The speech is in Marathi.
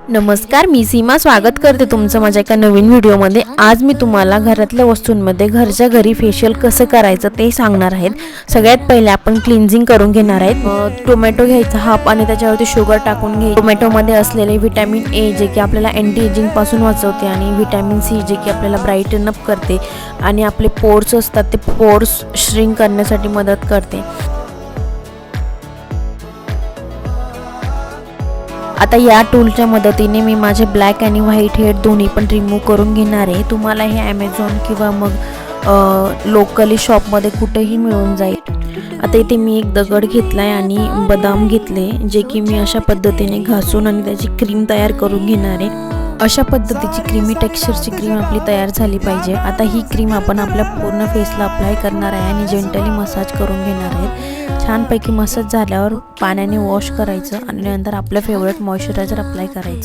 नमस्कार, मी सीमा स्वागत करते तुमचं माझ्या एका नवीन व्हिडिओमध्ये। आज मी तुम्हाला घरातल्या वस्तूंमध्ये घरच्या घरी फेशियल कसं करायचं ते सांगणार आहेत। सगळ्यात पहिले आपण क्लिन्झिंग करून घेणार आहेत। टोमॅटो घ्यायचा हाफ आणि त्याच्यावरती शुगर टाकून घ्यायची। टोमॅटोमध्ये असलेले व्हिटॅमिन ए जे की आपल्याला अँटी एजिंग पासून वाचवते आणि व्हिटॅमिन सी जे की आपल्याला ब्राईटन अप करते आणि आपले पोर्स असतात ते पोर्स श्रिंक करण्यासाठी मदत करते। आता या टूलच्या मदतीने मी माझे ब्लॅक आणि व्हाईट हेड दोन्ही पण रिमूव्ह करून घेणार आहे। तुम्हाला हे ॲमेझॉन किंवा मग लोकली शॉपमध्ये कुठेही मिळून जाईल। आता इथे मी एक दगड घेतला आहे आणि बदाम घेतले जे की मी अशा पद्धतीने घासून आणि त्याची क्रीम तयार करून घेणार आहे। अशा पद्धतीची क्रीमी टेक्स्चरची क्रीम आपली तयार झाली पाहिजे। आता ही क्रीम आपण आपल्या पूर्ण फेसला अप्लाय करणार आहे आणि जेंटली मसाज करून घेणार आहे। छानपैकी मसाज झाल्यावर पाण्याने वॉश करायचं आणि नंतर आपलं फेवरेट मॉइश्चरायझर अप्लाय करायचं।